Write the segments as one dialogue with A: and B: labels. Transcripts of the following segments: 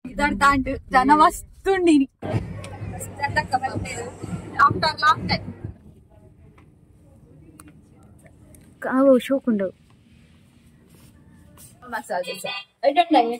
A: ಇದರ್ದಾಂಡ್ ಜನ ಮಸ್ತುಂಡಿನಿ after long time
B: ಕಾವು ಶೋಕುಂಡು
A: ಮಸಾಲೆ ದೋಸೆ ಐಟಂಡಾಯೆ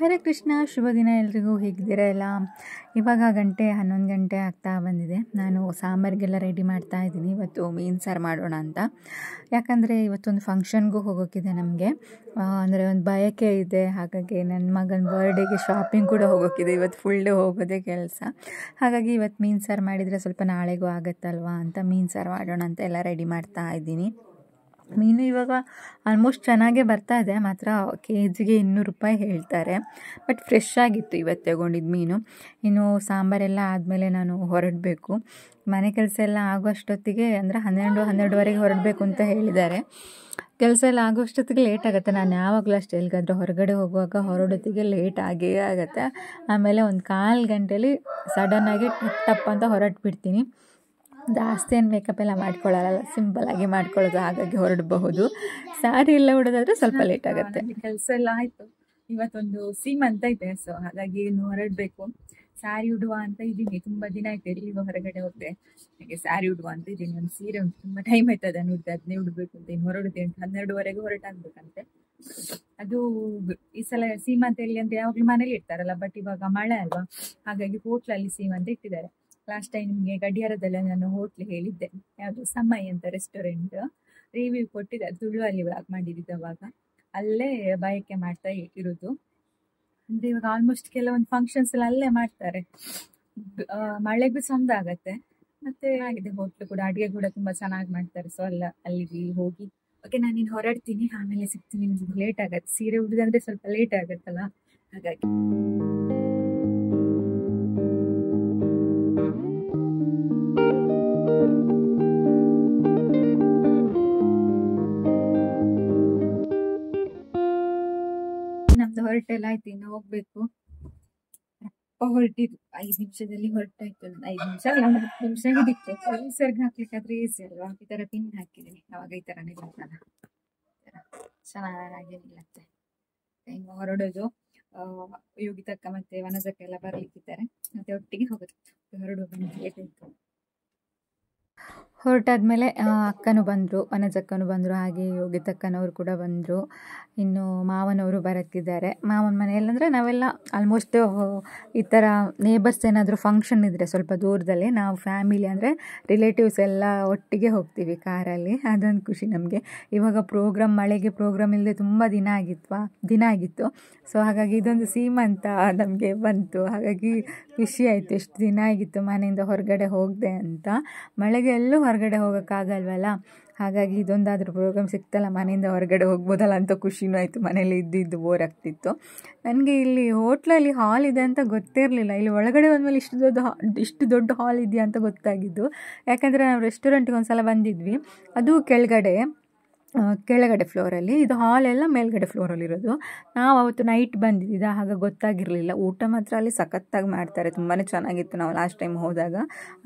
B: ಹರೇ ಕೃಷ್ಣ, ಶುಭ ದಿನ ಎಲ್ರಿಗೂ. ಹೇಗಿದ್ದೀರಾ ಎಲ್ಲ? ಇವಾಗ 11 ಗಂಟೆ ಆಗ್ತಾ ಬಂದಿದೆ. ನಾನು ಸಾಂಬಾರಿಗೆಲ್ಲ ರೆಡಿ ಮಾಡ್ತಾ ಇದ್ದೀನಿ. ಇವತ್ತು ಮೀನು ಸಾರು ಮಾಡೋಣ ಅಂತ. ಯಾಕಂದರೆ ಇವತ್ತೊಂದು ಫಂಕ್ಷನ್ಗೂ ಹೋಗೋಕ್ಕಿದೆ ನಮಗೆ. ಅಂದರೆ ಒಂದು ಬಯಕೆ ಇದೆ. ಹಾಗಾಗಿ ನನ್ನ ಮಗನ ಬರ್ಡೇಗೆ ಶಾಪಿಂಗ್ ಕೂಡ ಹೋಗೋಕ್ಕಿದೆ. ಇವತ್ತು ಫುಲ್ ಡೇ ಹೋಗೋದೇ ಕೆಲಸ. ಹಾಗಾಗಿ ಇವತ್ತು ಮೀನು ಸಾರು ಮಾಡಿದರೆ ಸ್ವಲ್ಪ ನಾಳೆಗೂ ಆಗುತ್ತಲ್ವಾ ಅಂತ ಮೀನು ಸಾರು ಮಾಡೋಣ ಅಂತ ಎಲ್ಲ ರೆಡಿ ಮಾಡ್ತಾ ಇದ್ದೀನಿ. ಮೀನು ಇವಾಗ ಆಲ್ಮೋಸ್ಟ್ ಚೆನ್ನಾಗೇ ಬರ್ತಾ ಇದೆ. ಮಾತ್ರ ಕೆಜಿಗೆ 200 ರೂಪಾಯಿ ಹೇಳ್ತಾರೆ. ಬಟ್ ಫ್ರೆಶ್ ಆಗಿತ್ತು ಇವತ್ತು ತಗೊಂಡಿದ್ದು ಮೀನು. ಇನ್ನು ಸಾಂಬಾರೆಲ್ಲ ಆದಮೇಲೆ ನಾನು ಹೊರಡಬೇಕು. ಮನೆ ಕೆಲಸ ಎಲ್ಲ ಆಗೋಷ್ಟೊತ್ತಿಗೆ ಅಂದರೆ 12-12:30 ಹೊರಡಬೇಕು ಅಂತ ಹೇಳಿದ್ದಾರೆ. ಕೆಲಸ ಎಲ್ಲ ಆಗೋಷ್ಟೊತ್ತಿಗೆ ಲೇಟ್ ಆಗುತ್ತೆ. ನಾನು ಯಾವಾಗಲೂ ಅಷ್ಟೇ ಎಲ್ಲಿಗಾದ್ರೂ ಹೊರಗಡೆ ಹೋಗುವಾಗ ಹೊರಡೋತ್ತಿಗೆ ಲೇಟ್ ಆಗೇ ಆಗುತ್ತೆ. ಆಮೇಲೆ ಒಂದು 1/4 ಗಂಟೆಯಲ್ಲಿ ಸಡನ್ನಾಗಿ ಟಪ್ ಅಂತ ಹೊರಟ್ಬಿಡ್ತೀನಿ. ಜಾಸ್ತಿ ಏನು ಮೇಕಪ್ ಎಲ್ಲ ಮಾಡ್ಕೊಳ್ಳಲ್ಲ, ಸಿಂಪಲ್ಲಾಗಿ ಮಾಡ್ಕೊಳ್ಳೋದು. ಹಾಗಾಗಿ ಹೊರಡಬಹುದು. ಸ್ಯಾರಿ ಎಲ್ಲ ಉಡೋದಾದ್ರೆ ಸ್ವಲ್ಪ ಲೇಟ್ ಆಗುತ್ತೆ.
A: ಕೆಲಸ ಎಲ್ಲ ಆಯಿತು. ಇವತ್ತೊಂದು ಸೀಮಂತ ಇದೆ, ಸೊ ಹಾಗಾಗಿ ಇನ್ನು ಹೊರಡಬೇಕು. ಸ್ಯಾರಿ ಉಡುವ ಅಂತ ಇದ್ದೀನಿ. ತುಂಬ ದಿನ ಆಯ್ತು ಎಲ್ಲಿಗೂ ಹೊರಗಡೆ ಹೋಗದೆ. ಹಾಗೆ ಸ್ಯಾರಿ ಉಡುವ ಅಂತ ಇದ್ದೀನಿ. ಒಂದು ಸೀರೆ ಉಂಟು, ತುಂಬ ಟೈಮ್ ಆಯ್ತು ಅದನ್ನು ಅದನ್ನೇ ಉಡಬೇಕು ಅಂತ. ಇನ್ನು ಹೊರಡುತ್ತೆ 12:30 ಹೊರಟಾಗಬೇಕಂತೆ. ಅದು ಈ ಸಲ ಸೀಮಂತೆಯಲ್ಲಿ ಅಂತ ಯಾವಾಗಲೂ ಮನೇಲಿ ಇರ್ತಾರಲ್ಲ, ಬಟ್ ಇವಾಗ ಮಳೆ ಅಲ್ವಾ, ಹಾಗಾಗಿ ಹೋಟ್ಲಲ್ಲಿ ಸೀಮಂತ ಇಟ್ಟಿದ್ದಾರೆ. ಲಾಸ್ಟ್ ಟೈಮ್ ನಿಮಗೆ ಗಡಿಯಾರದಲ್ಲಿ ನಾನು ಹೋಟ್ಲ್ ಹೇಳಿದ್ದೆ, ಯಾವುದು ಸಮಯ್ ಅಂತ ರೆಸ್ಟೋರೆಂಟ್ ರಿವ್ಯೂ ಕೊಟ್ಟಿದ್ದೆ. ತುಳುವಲ್ಲಿ ವ್ಲಾಗ್ ಮಾಡಿದ್ದು ಅವಾಗ. ಅಲ್ಲೇ ಬಯಕೆ ಮಾಡ್ತಾ ಇರೋದು. ಅಂದರೆ ಇವಾಗ ಆಲ್ಮೋಸ್ಟ್ ಕೆಲವೊಂದು ಫಂಕ್ಷನ್ಸ್ ಎಲ್ಲ ಅಲ್ಲೇ ಮಾಡ್ತಾರೆ. ಮಳೆಗೂ ಚಂದ ಆಗತ್ತೆ. ಮತ್ತೆ ಆಗಿದೆ ಹೋಟ್ಲು ಕೂಡ, ಅಡುಗೆ ಕೂಡ ತುಂಬ ಚೆನ್ನಾಗಿ ಮಾಡ್ತಾರೆ. ಸೊ ಅಲ್ಲಿಗೆ ಹೋಗಿ ಓಕೆ ನಾನಿನ್ನು ಹೊರಡ್ತೀನಿ. ಆಮೇಲೆ ಸಿಗ್ತೀನಿ. ನಿಮ್ಗೆ ಲೇಟ್ ಆಗತ್ತೆ. ಸೀರೆ ಉಡುದಂದ್ರೆ ಸ್ವಲ್ಪ ಲೇಟ್ ಆಗತ್ತಲ್ಲ, ಹಾಗಾಗಿ ನಮ್ದು ಹೊರಟೆಲ್ಲ ಆಯ್ತು. ಇನ್ನು ಹೋಗ್ಬೇಕು. ಹೊರಟಿದ್ದು 5 ನಿಮಿಷದಲ್ಲಿ ಹೊರಟಾಯ್ತು. 5 ನಿಮಿಷ ಅಲ್ಲ, 10 ನಿಮಿಷ ಹಿಡಿತು. ಸರ್ಗ್ ಹಾಕ್ಲಿಕ್ಕಾದ್ರೆ ಈಸಿ ಅಲ್ವಾ. ಈ ತರ ಪಿನ್ ಹಾಕಿದ್ದೀನಿ, ಅವಾಗ ಈ ತರ ನಿಲ್ಲತ್ತಲ್ಲ, ಚೆನ್ನಾಗಿ ನಿಲ್ಲತ್ತೆ. ಇನ್ನು ಹೊರಡೋದು. ಯೋಗಿತಕ್ಕ ಮತ್ತೆ ವನಜಕ್ಕ ಎಲ್ಲ ಬರ್ಲಿಕ್ಕಿದ್ದಾರೆ. ಮತ್ತೆ ಒಟ್ಟಿಗೆ ಹೋಗೋದು. ಹೊರಡುವ ಲೇಟ್ ಆಯ್ತು.
B: ಹೊರಟಾದ್ಮೇಲೆ ಅಕ್ಕನೂ ಬಂದರು, ವನಜಕ್ಕನೂ ಬಂದರು, ಹಾಗೆ ಯೋಗಿತಕ್ಕನವರು ಕೂಡ ಬಂದರು. ಇನ್ನು ಮಾವನವರು ಬರೋಕ್ಕಿದ್ದಾರೆ. ಮಾವನ ಮನೆಯಲ್ಲಂದರೆ ನಾವೆಲ್ಲ ಆಲ್ಮೋಸ್ಟ್ ಈ ಥರ ನೇಬರ್ಸ್ ಏನಾದರೂ ಫಂಕ್ಷನ್ ಇದ್ದರೆ ಸ್ವಲ್ಪ ದೂರದಲ್ಲಿ ನಾವು ಫ್ಯಾಮಿಲಿ ಅಂದರೆ ರಿಲೇಟಿವ್ಸ್ ಎಲ್ಲ ಒಟ್ಟಿಗೆ ಹೋಗ್ತೀವಿ ಕಾರಲ್ಲಿ. ಅದೊಂದು ಖುಷಿ ನಮಗೆ. ಇವಾಗ ಮಳೆಗೆ ಪ್ರೋಗ್ರಾಮ್ ಇಲ್ಲದೆ ತುಂಬ ದಿನ ಆಗಿತ್ತು. ಸೊ ಹಾಗಾಗಿ ಇದೊಂದು ಸೀಮಂತ ನಮಗೆ ಬಂತು. ಹಾಗಾಗಿ ಖುಷಿ ಆಯಿತು. ಎಷ್ಟು ದಿನ ಆಗಿತ್ತು ಮನೆಯಿಂದ ಹೊರಗಡೆ ಹೋಗದೆ ಅಂತ. ಮಳೆಗೆ ಎಲ್ಲೂ ಹೊರಗಡೆ ಹೋಗೋಕ್ಕಾಗಲ್ವಲ್ಲ, ಹಾಗಾಗಿ ಇದೊಂದಾದರೂ ಪ್ರೋಗ್ರಾಮ್ ಸಿಕ್ತಲ್ಲ, ಮನೆಯಿಂದ ಹೊರಗಡೆ ಹೋಗ್ಬೋದಲ್ಲ ಅಂತ ಖುಷಿನೂ ಆಯಿತು. ಮನೇಲಿ ಇದ್ದು ಬೋರ್ ಆಗ್ತಿತ್ತು. ನನಗೆ ಇಲ್ಲಿ ಹೋಟ್ಲಲ್ಲಿ ಹಾಲ್ ಇದೆ ಅಂತ ಗೊತ್ತೇ ಇರಲಿಲ್ಲ. ಇಲ್ಲಿ ಒಳಗಡೆ ಬಂದಮೇಲೆ ಇಷ್ಟು ದೊಡ್ಡ ಹಾಲ್ ಇದೆಯಾ ಅಂತ ಗೊತ್ತಾಗಿದ್ದು. ಯಾಕಂದರೆ ನಾವು ರೆಸ್ಟೋರೆಂಟ್ಗೆ ಒಂದು ಸಲ ಬಂದಿದ್ವಿ, ಅದು ಕೆಳಗಡೆ ಫ್ಲೋರಲ್ಲಿ, ಇದು ಹಾಲೆಲ್ಲ ಮೇಲ್ಗಡೆ ಫ್ಲೋರಲ್ಲಿರೋದು. ನಾವು ಅವತ್ತು ನೈಟ್ ಬಂದಿದ್ದ, ಹಾಗೆ ಗೊತ್ತಾಗಿರಲಿಲ್ಲ. ಊಟ ಮಾತ್ರ ಅಲ್ಲಿ ಸಖತ್ತಾಗಿ ಮಾಡ್ತಾರೆ, ತುಂಬಾ ಚೆನ್ನಾಗಿತ್ತು ನಾವು ಲಾಸ್ಟ್ ಟೈಮ್ ಹೋದಾಗ.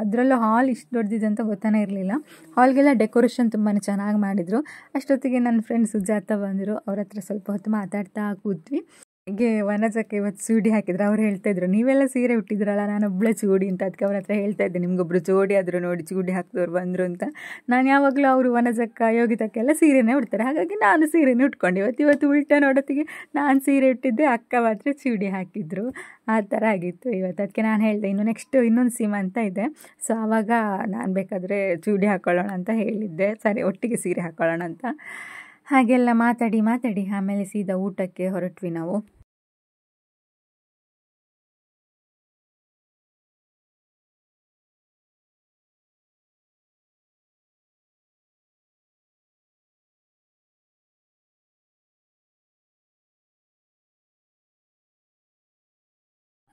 B: ಅದರಲ್ಲೂ ಹಾಲ್ ಇಷ್ಟು ದೊಡ್ಡದಿದೆ ಅಂತ ಗೊತ್ತಾನೇ ಇರಲಿಲ್ಲ. ಹಾಲ್ಗೆಲ್ಲ ಡೆಕೋರೇಷನ್ ತುಂಬಾ ಚೆನ್ನಾಗಿ ಮಾಡಿದರು. ಅಷ್ಟೊತ್ತಿಗೆ ನನ್ನ ಫ್ರೆಂಡ್ ಸುಜಾತ ಬಂದರು. ಅವ್ರ ಹತ್ರ ಸ್ವಲ್ಪ ಹೊತ್ತು ಮಾತಾಡ್ತಾ ಕೂತ್ವಿ. ಹೀಗೆ ವನಜಕ್ಕೆ ಇವತ್ತು ಚೂಡಿ ಹಾಕಿದ್ರು. ಅವ್ರು ಹೇಳ್ತಾಯಿದ್ರು, ನೀವೆಲ್ಲ ಸೀರೆ ಉಟ್ಟಿದ್ರಲ್ಲ, ನಾನೊಬ್ಬಳೆ ಚೂಡಿ ಅಂತ. ಅದಕ್ಕೆ ಅವ್ರ ಹತ್ರ ಹೇಳ್ತಾ ಇದ್ದೆ, ನಿಮ್ಗೊಬ್ರು ಜೋಡಿ ಆದರೂ ನೋಡಿ ಚೂಡಿ ಹಾಕಿದವ್ರು ಬಂದರು ಅಂತ. ನಾನು ಯಾವಾಗಲೂ ಅವರು ವನಜಕ್ಕ ಯೋಗಿತಕ್ಕೆಲ್ಲ ಸೀರೆನೇ ಉಡ್ತಾರೆ, ಹಾಗಾಗಿ ನಾನು ಸೀರೆನೇ ಉಟ್ಕೊಂಡೆ. ಇವತ್ತು ಉಲ್ಟಾ ನೋಡೋತ್ತಿಗೆ ನಾನು ಸೀರೆ ಉಟ್ಟಿದ್ದೆ, ಅಕ್ಕ ಮಾತ್ರ ಚೂಡಿ ಹಾಕಿದ್ರು. ಆ ಥರ ಆಗಿತ್ತು ಇವತ್ತು. ಅದಕ್ಕೆ ನಾನು ಹೇಳಿದೆ, ಇನ್ನೊಂದು ಸೀಮಂತ ಇದೆ, ಸೊ ಆವಾಗ ನಾನು ಬೇಕಾದರೆ ಚೂಡಿ ಹಾಕ್ಕೊಳ್ಳೋಣ ಅಂತ ಹೇಳಿದ್ದೆ. ಸರಿ, ಒಟ್ಟಿಗೆ ಸೀರೆ ಹಾಕ್ಕೊಳ್ಳೋಣ ಅಂತ. ಹಾಗೆಲ್ಲ ಮಾತಾಡಿ ಆಮೇಲೆ ಸೀದಾ ಊಟಕ್ಕೆ ಹೊರಟ್ವಿ ನಾವು.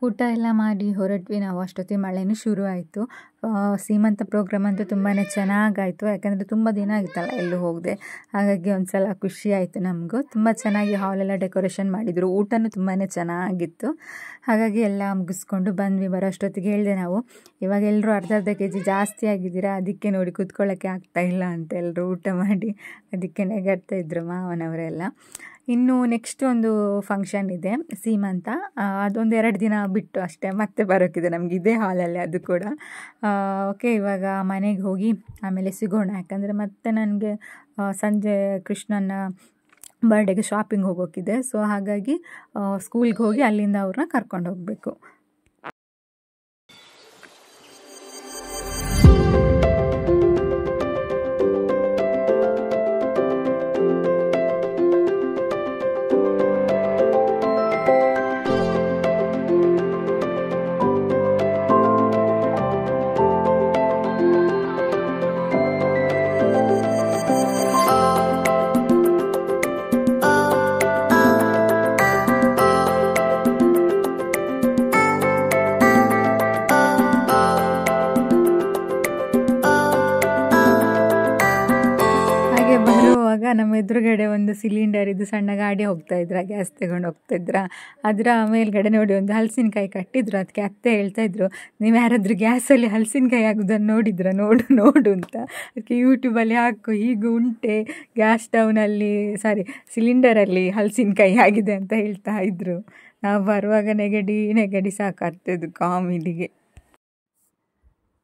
B: ಊಟ ಎಲ್ಲ ಮಾಡಿ ಹೊರಟ್ವಿ ನಾವು. ಅಷ್ಟೊತ್ತಿಗೆ ಮಳೆನೂ ಶುರು ಆಯಿತು. ಸೀಮಂತ ಪ್ರೋಗ್ರಾಮ್ ಅಂತೂ ತುಂಬಾ ಚೆನ್ನಾಗಾಯಿತು, ಯಾಕಂದರೆ ತುಂಬ ದಿನ ಆಗಿತ್ತಲ್ಲ ಎಲ್ಲೂ ಹೋಗದೆ. ಹಾಗಾಗಿ ಒಂದು ಸಲ ಖುಷಿ ಆಯಿತು ನಮಗೂ. ತುಂಬ ಚೆನ್ನಾಗಿ ಹಾಲೆಲ್ಲ ಡೆಕೋರೇಷನ್ ಮಾಡಿದರು, ಊಟನೂ ತುಂಬಾ ಚೆನ್ನಾಗಿತ್ತು. ಹಾಗಾಗಿ ಎಲ್ಲ ಮುಗಿಸ್ಕೊಂಡು ಬಂದ್ವಿ. ಬರೋಷ್ಟೊತ್ತಿಗೆ ಹೇಳಿದೆ ನಾವು, ಇವಾಗ ಎಲ್ಲರೂ ಅರ್ಧ kg ಜಾಸ್ತಿ ಆಗಿದ್ದೀರಾ, ಅದಕ್ಕೆ ನೋಡಿ ಕೂತ್ಕೊಳ್ಳೋಕ್ಕೆ ಆಗ್ತಾಯಿಲ್ಲ ಅಂತ ಎಲ್ಲರೂ ಊಟ ಮಾಡಿ ಅದಕ್ಕೆ ನೆಗಡ್ತಾ ಇದ್ರು ಮಾವನವರೆಲ್ಲ. ಇನ್ನು ನೆಕ್ಸ್ಟ್ ಒಂದು ಫಂಕ್ಷನ್ ಇದೆ ಸೀಮಂತ, ಅದೊಂದು 2 ದಿನ ಬಿಟ್ಟು ಅಷ್ಟೇ ಮತ್ತೆ ಬರೋಕ್ಕಿದೆ ನಮಗೆ ಇದೇ ಹಾಲಲ್ಲಿ, ಅದು ಕೂಡ. ಓಕೆ, ಇವಾಗ ಮನೆಗೆ ಹೋಗಿ ಆಮೇಲೆ ಸಿಗೋಣ. ಯಾಕಂದರೆ ಮತ್ತೆ ನನಗೆ ಸಂಜೆ ಕೃಷ್ಣನ ಬರ್ಡೇಗೆ ಶಾಪಿಂಗ್ ಹೋಗೋಕ್ಕಿದೆ. ಸೊ ಹಾಗಾಗಿ ಸ್ಕೂಲ್ಗೆ ಹೋಗಿ ಅಲ್ಲಿಂದ ಅವ್ರನ್ನ ಕರ್ಕೊಂಡು ಹೋಗಬೇಕು. ನಮ್ಮ ಎದುರುಗಡೆ ಒಂದು ಸಿಲಿಂಡರ್ ಇದು ಸಣ್ಣ ಗಾಡಿ ಹೋಗ್ತಾಯಿದ್ರ, ಗ್ಯಾಸ್ ತಗೊಂಡು ಹೋಗ್ತಾಯಿದ್ರ. ಅದರ ಮೇಲ್ಗಡೆ ನೋಡಿ ಒಂದು ಹಲಸಿನಕಾಯಿ ಕಟ್ಟಿದ್ರು. ಅದಕ್ಕೆ ಅತ್ತೆ ಹೇಳ್ತಾಯಿದ್ರು, ನೀವು ಯಾರಾದರೂ ಗ್ಯಾಸಲ್ಲಿ ಹಲಸಿನಕಾಯಿ ಆಗೋದನ್ನು ನೋಡಿದ್ರ, ನೋಡು ಅಂತ. ಅದಕ್ಕೆ ಯೂಟ್ಯೂಬಲ್ಲಿ ಹಾಕು, ಹೀಗೆ ಉಂಟೆ ಗ್ಯಾಸ್ ಸಿಲಿಂಡರಲ್ಲಿ ಹಲಸಿನಕಾಯಿ ಆಗಿದೆ ಅಂತ ಹೇಳ್ತಾ ಇದ್ರು. ನಾವು ಬರುವಾಗ ನೆಗಡಿ ಸಾಕಾಗ್ತದ್ದು ಕಾಮಿಡಿಗೆ.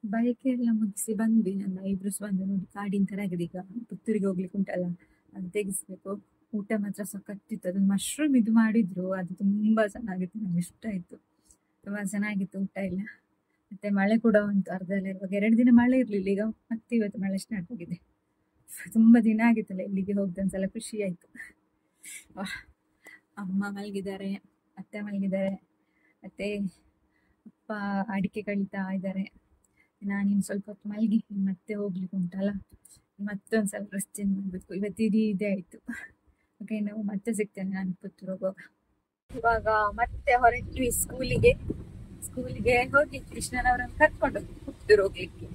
A: ಬೈಕೆಲ್ಲ ಮುಗಿಸಿ ಬಂದ್ವಿ. ನನ್ನ ಐಬ್ರೋಸ್ ಬಂದು ನೋಡಿ ಕಾಡಿನ ಥರ ಆಗಿದೆ. ಈಗ ಪುತ್ತೂರಿಗೆ ಹೋಗ್ಲಿಕ್ಕೆ ಉಂಟಲ್ಲ, ಅದು ತೆಗಿಸ್ಬೇಕು. ಊಟ ಮಾತ್ರ ಸಖತ್ತಿತ್ತು. ಅದನ್ನು ಮಶ್ರೂಮ್ ಇದು ಮಾಡಿದ್ರು, ಅದು ತುಂಬ ಚೆನ್ನಾಗಿತ್ತು, ನನಗೆ ಇಷ್ಟ ಆಯಿತು. ತುಂಬ ಚೆನ್ನಾಗಿತ್ತು ಊಟ ಎಲ್ಲ. ಮತ್ತು ಮಳೆ ಕೂಡ ಉಂಟು ಅರ್ಧದಲ್ಲಿ. ಇರುವಾಗ 2 ದಿನ ಮಳೆ ಇರಲಿಲ್ಲ, ಈಗ ಮತ್ತೆ ಇವತ್ತು ಮಳೆ ಸ್ಟಾರ್ಟ್ ಆಗಿದೆ. ತುಂಬ ದಿನ ಆಗಿತ್ತಲ್ಲ ಇಲ್ಲಿಗೆ ಹೋಗ್ದು, ಒಂದ್ಸಲ ಖುಷಿ ಆಯಿತು. ಅಮ್ಮ ಮಲಗಿದ್ದಾರೆ, ಅತ್ತೆ ಮಲಗಿದ್ದಾರೆ, ಮತ್ತು ಅಪ್ಪ ಅಡಿಕೆ ಕಳೀತಾ ಇದ್ದಾರೆ. ನಾನಿನ್ನು ಸ್ವಲ್ಪ ಹೊತ್ತು ಮಲಗಿ ಮತ್ತೆ ಹೋಗ್ಲಿಕ್ಕೆ ಉಂಟಲ್ಲ, ಮತ್ತೊಂದು ಸಲ ಡ್ರೆಸ್ ಚೇಂಜ್ ಮಾಡಬೇಕು. ಇವತ್ತು ಇದೇ ಆಯಿತು. ಓಕೆ, ನಾವು ಮತ್ತೆ ಸಿಗ್ತೇನೆ ನಾನು ಪುತ್ತೂರು ಹೋಗುವಾಗ. ಇವಾಗ ಮತ್ತೆ ಹೊರಟ್ವಿ ಸ್ಕೂಲಿಗೆ ಹೋಗಿ ಕೃಷ್ಣನವರನ್ನು ಕರ್ಕೊಂಡು ಪುತ್ತೂರು ಹೋಗ್ಲಿಕ್ಕೆ.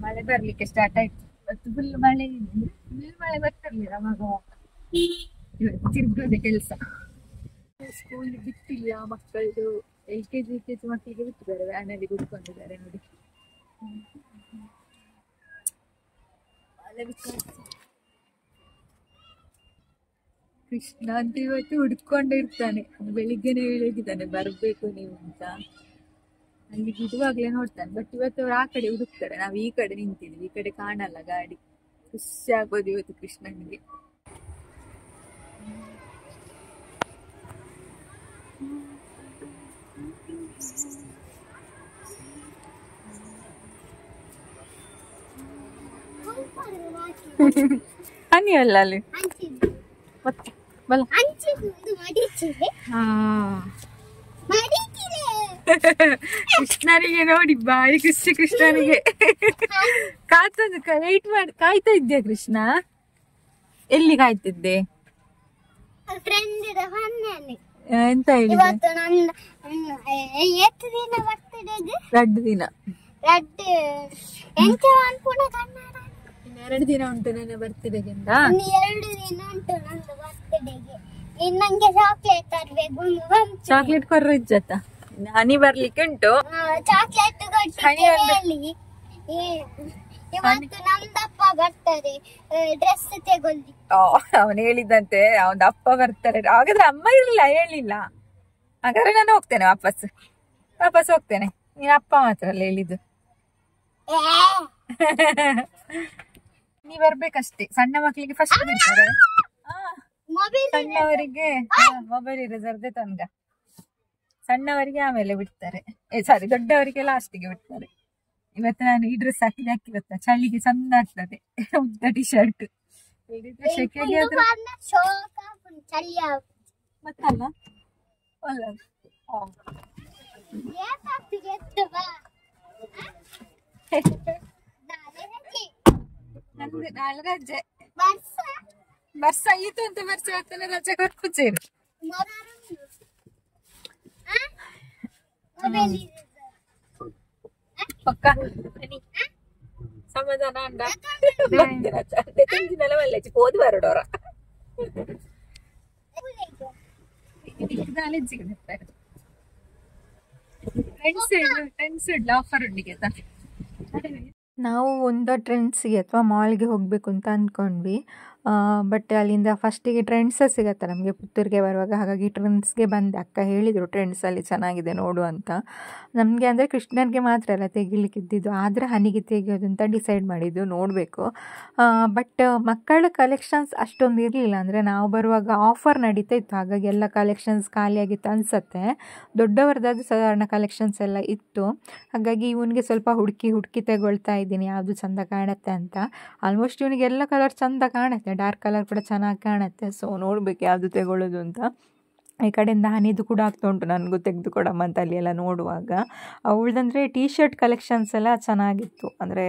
A: ಮಳೆ ಬರ್ಲಿಕ್ಕೆ ಸ್ಟಾರ್ಟ್ ಆಯ್ತು. ಇವತ್ತು ಫುಲ್ ಮಳೆ ಬರ್ತಿರ್ಲಿಲ್ಲ ಅವಾಗ. ಇವತ್ತು ತಿರ್ಗೋದೆ ಕೆಲಸ. ಸ್ಕೂಲ್ ಬಿಟ್ಟಿಲ್ಲ ಮಕ್ಕಳದು. LKG ಮಕ್ಕಳಿಗೆ ಬಿಟ್ಟಿದ್ದಾರೆ, ವ್ಯಾನಲ್ಲಿ ಕೂತ್ಕೊಂಡಿದ್ದಾರೆ ನೋಡಿ. ಕೃಷ್ಣ ಅಂತ ಇವತ್ತು ಹುಡ್ಕೊಂಡಿರ್ತಾನೆ. ಬೆಳಿಗ್ಗೆನೆ ಹೇಳಿದ್ದಾನೆ ಬರಬೇಕು ನೀವು ಅಂತ. ಅಲ್ಲಿ ಬಿಡುವಾಗ್ಲೇ ನೋಡ್ತಾನೆ. ಬಟ್ ಇವತ್ತು ಅವ್ರು ಆ ಕಡೆ ಹುಡುಕ್ತಾರೆ, ನಾವು ಈ ಕಡೆ ನಿಂತಿದ್ವಿ, ಈ ಕಡೆ ಕಾಣಲ್ಲ ಗಾಡಿ. ಖುಷಿ ಆಗೋದು ಇವತ್ತು ಕೃಷ್ಣನಿಗೆ. ಹನಿ ಅಲ್ಲ ಅಲ್ಲಿ ಕೃಷ್ಣನಿಗೆ ನೋಡಿ ಬಾರಿ ಖುಷಿ. ಕೃಷ್ಣನಿಗೆ ಕಾಯ್ತಾ ಇದ್ಯಾ ಕೃಷ್ಣ? ಎಲ್ಲಿ ಕಾಯ್ತಿದ್ದೆ? ಎಂತ ಹೇಳಿ? 2 ದಿನ 2 ದಿನ ಉಂಟು ನನ್ನ ಬರ್ತ್ಡೇಗಿಂತ.
C: 2 ದಿನ ಉಂಟು ನಂದು ಬರ್ತ್ಡೇಗೆ. ನಂಗೆ ಚಾಕ್ಲೇಟ್ ತರ್ಬೇಕು.
A: ಚಾಕ್ಲೇಟ್ ಕೊರ್ರಿಜ್ಜತ್ತ ಹನಿ ಬರ್ಲಿಕ್ಕೆ ಉಂಟು.
C: ಚಾಕ್ಲೇಟ್ ಹೇಳಿ ಇವತ್ತು ನಂದಪ್ಪ ಬರ್ತಾರೆ ಡ್ರೆಸ್ ತಗೊಳ್ಳಿ.
A: ಅವನು ಹೇಳಿದಂತೆ ಅವನ ಅಪ್ಪ ಬರ್ತಾರೆ. ಹಾಗಾದ್ರೆ ಅಮ್ಮ ಇರ್ಲಿಲ್ಲ, ಹೇಳಿಲ್ಲ. ಹಾಗಾದ್ರೆ ನಾನು ಹೋಗ್ತೇನೆ ವಾಪಸ್ ಹೋಗ್ತೇನೆ. ನೀನ್ ಅಪ್ಪ ಮಾತ್ರ ಅಲ್ಲ ಹೇಳಿದ್ದು. ನೀ ಬರ್ಬೇಕಷ್ಟೇ. ಸಣ್ಣ ಮಕ್ಕಳಿಗೆ ಫಸ್ಟ್ ಬಿಡ್ತಾರೆ, ಸಣ್ಣವರಿಗೆ ಮೊಬೈಲ್ ಇರೋದರ್ದೆ ತನಕ, ಸಣ್ಣವರಿಗೆ ಆಮೇಲೆ ಬಿಡ್ತಾರೆ. ದೊಡ್ಡವರಿಗೆ ಲಾಸ್ಟಿಗೆ ಬಿಡ್ತಾರೆ. ಇವತ್ತು ನಾನು ಈ ಡ್ರೆಸ್ ಹಾಕಿ ಗೊತ್ತಾ, ಚಳಿಗೆ ಚಂದ ಆಗ್ತದೆ. ಉದ್ದ ಟಿ ಶರ್ಟ್ ಶೆಕೆಗೆ ಮತ್ತಲ್ಲ ಒಳ್ಳೆ ನಾಳೆ ರಜೆ. ವರ್ಷ ಆಯ್ತು ಅಂತ ವರ್ಷ ರಜೆ ಕೊಟ್ಟು ಪಕ್ಕ ಸಮಾಧಾನ ಅಂಡ ತಂದಿನಲ್ಲ ಒಳ್ಳೆ ಹೋದ್ ಬರಡೋರ ಟ್ರೆಂಡ್ಸ್ ಆಫರ್ ಉಂಡಿಗೆ
B: ನಾವು ಒಂದು ಟ್ರೆಂಡ್ಸಿಗೆ ಅಥವಾ ಮಾಲ್ಗೆ ಹೋಗಬೇಕು ಅಂತ ಅಂದ್ಕೊಂಡ್ವಿ. ಬಟ್ ಅಲ್ಲಿಂದ ಫಸ್ಟಿಗೆ ಟ್ರೆಂಡ್ಸ್ ಸಿಗತ್ತೆ ನಮಗೆ ಪುತ್ತೂರಿಗೆ ಬರುವಾಗ. ಹಾಗಾಗಿ ಟ್ರೆಂಡ್ಸ್ಗೆ ಬಂದೆ. ಅಕ್ಕ ಹೇಳಿದರು ಟ್ರೆಂಡ್ಸಲ್ಲಿ ಚೆನ್ನಾಗಿದೆ ನೋಡು ಅಂತ. ನಮಗೆ ಅಂದರೆ ಕೃಷ್ಣನಿಗೆ ಮಾತ್ರ ಅಲ್ಲ ತೆಗಿಲಿಕ್ಕಿದ್ದಿದ್ದು, ಆದರೆ ಹನಿಗೆ ತೆಗೆಯೋದು ಅಂತ ಡಿಸೈಡ್ ಮಾಡಿದ್ದು, ನೋಡಬೇಕು. ಬಟ್ ಮಕ್ಕಳ ಕಲೆಕ್ಷನ್ಸ್ ಅಷ್ಟೊಂದು ಇರಲಿಲ್ಲ. ಅಂದರೆ ನಾವು ಬರುವಾಗ ಆಫರ್ ನಡೀತಾ ಇತ್ತು, ಹಾಗಾಗಿ ಎಲ್ಲ ಕಲೆಕ್ಷನ್ಸ್ ಖಾಲಿಯಾಗಿತ್ತು ಅನಿಸುತ್ತೆ. ದೊಡ್ಡವರದಾದ್ರೂ ಸಾಧಾರಣ ಕಲೆಕ್ಷನ್ಸ್ ಎಲ್ಲ ಇತ್ತು. ಹಾಗಾಗಿ ಇವನಿಗೆ ಸ್ವಲ್ಪ ಹುಡುಕಿ ತಗೊಳ್ತಾ ಇದ್ದೀನಿ ಯಾವುದು ಚೆಂದ ಕಾಣುತ್ತೆ ಅಂತ. ಆಲ್ಮೋಸ್ಟ್ ಇವನಿಗೆ ಎಲ್ಲ ಕಲರ್ ಚೆಂದ ಕಾಣುತ್ತೆ, ಡಾರ್ಕ್ ಕಲರ್ ಕೂಡ ಚೆನ್ನಾಗಿ ಕಾಣುತ್ತೆ. ಸೊ ನೋಡಬೇಕು ಯಾವುದು ತಗೊಳ್ಳೋದು ಅಂತ. ಈ ಕಡೆಯಿಂದ ಹನಿದು ಕೂಡ ಆಗ್ತಾ ಉಂಟು, ನನಗೂ ತೆಗೆದು ಕೊಡಮ್ಮ ಅಂತ ಅಲ್ಲಿ ಎಲ್ಲ ನೋಡುವಾಗ. ಅವಳದಂದರೆ ಟೀ ಶರ್ಟ್ ಕಲೆಕ್ಷನ್ಸ್ ಎಲ್ಲ ಚೆನ್ನಾಗಿತ್ತು. ಅಂದರೆ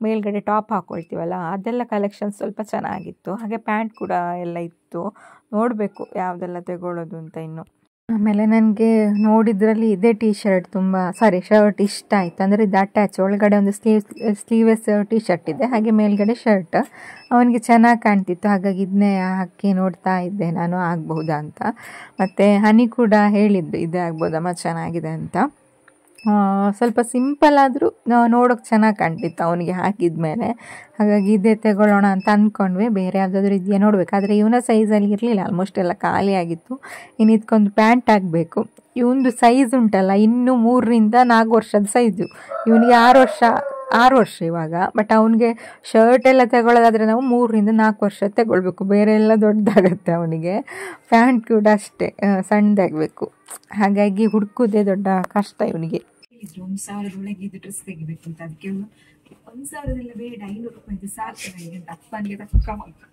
B: ಮೇಲ್ಗಡೆ ಟಾಪ್ ಹಾಕ್ಕೊಳ್ತೀವಲ್ಲ ಅದೆಲ್ಲ ಕಲೆಕ್ಷನ್ಸ್ ಸ್ವಲ್ಪ ಚೆನ್ನಾಗಿತ್ತು. ಹಾಗೆ ಪ್ಯಾಂಟ್ ಕೂಡ ಎಲ್ಲ ಇತ್ತು. ನೋಡಬೇಕು ಯಾವುದೆಲ್ಲ ತಗೊಳ್ಳೋದು ಅಂತ ಇನ್ನು. ಆಮೇಲೆ ನನಗೆ ನೋಡಿದ್ರಲ್ಲಿ ಇದೇ ಶರ್ಟ್ ಇಷ್ಟ ಆಯಿತು. ಅಂದರೆ ಇದು ಅಟ್ಯಾಚ್, ಒಳಗಡೆ ಒಂದು ಸ್ಲೀವ್ಲೆಸ್ ಟೀ ಶರ್ಟ್ ಇದೆ, ಹಾಗೆ ಮೇಲ್ಗಡೆ ಶರ್ಟ್. ಅವನಿಗೆ ಚೆನ್ನಾಗಿ ಕಾಣ್ತಿತ್ತು, ಹಾಗಾಗಿ ಇದನ್ನೇ ಹಾಕಿ ನೋಡ್ತಾ ಇದ್ದೆ ನಾನು ಆಗಬಹುದಾ ಅಂತ. ಮತ್ತು ಹನಿ ಕೂಡ ಹೇಳಿದ್ದು ಇದೇ ಆಗ್ಬೋದಮ್ಮ ಚೆನ್ನಾಗಿದೆ ಅಂತ. ಸ್ವಲ್ಪ ಸಿಂಪಲ್ ಆದರೂ ನೋಡೋಕೆ ಚೆನ್ನಾಗಿ ಕಾಣ್ತಿತ್ತು ಅವನಿಗೆ ಹಾಕಿದ ಮೇಲೆ. ಹಾಗಾಗಿ ಇದೇ ತಗೊಳ್ಳೋಣ ಅಂತ ಅಂದ್ಕೊಂಡ್ವಿ. ಬೇರೆ ಯಾವುದಾದ್ರೂ ಇದೆಯಾ ನೋಡಬೇಕು. ಆದರೆ ಇವನ ಸೈಜಲ್ಲಿ ಇರಲಿಲ್ಲ, ಆಲ್ಮೋಸ್ಟ್ ಎಲ್ಲ ಖಾಲಿಯಾಗಿತ್ತು. ಇನ್ನು ಇದಕ್ಕೊಂದು ಪ್ಯಾಂಟ್ ಆಗಬೇಕು. ಇವನದು ಸೈಜ್ ಉಂಟಲ್ಲ, ಇನ್ನೂ 3 ರಿಂದ 4 ವರ್ಷದ ಸೈಜು. ಇವನಿಗೆ 6 ವರ್ಷ ಇವಾಗ. ಬಟ್ ಅವನಿಗೆ ಶರ್ಟ್ ಎಲ್ಲ ತಗೊಳ್ಳೋದಾದರೆ ನಾವು 3 ರಿಂದ 4 ವರ್ಷ ತಗೊಳ್ಬೇಕು, ಬೇರೆ ಎಲ್ಲ ದೊಡ್ಡದಾಗತ್ತೆ ಅವನಿಗೆ. ಪ್ಯಾಂಟ್ ಕೂಡ ಅಷ್ಟೇ ಸಣ್ಣದಾಗಬೇಕು. ಹಾಗಾಗಿ ಹುಡುಕೋದೇ ದೊಡ್ಡ ಕಷ್ಟ ಇವನಿಗೆ.
A: 1,000 ಒಳಗೆ ಇದು ಡ್ರೆಸ್ ತೆಗಿಬೇಕು ಅಂತ, ಅದಕ್ಕೆ 1,000 ಬೇಡ, 500 ರೂಪಾಯಿ ಸಾಕು ನನಗೆ ಅಂತ ಅಪ್ಪನಿಗೆ ತಕ್ಕ ಮಾತ್ರ.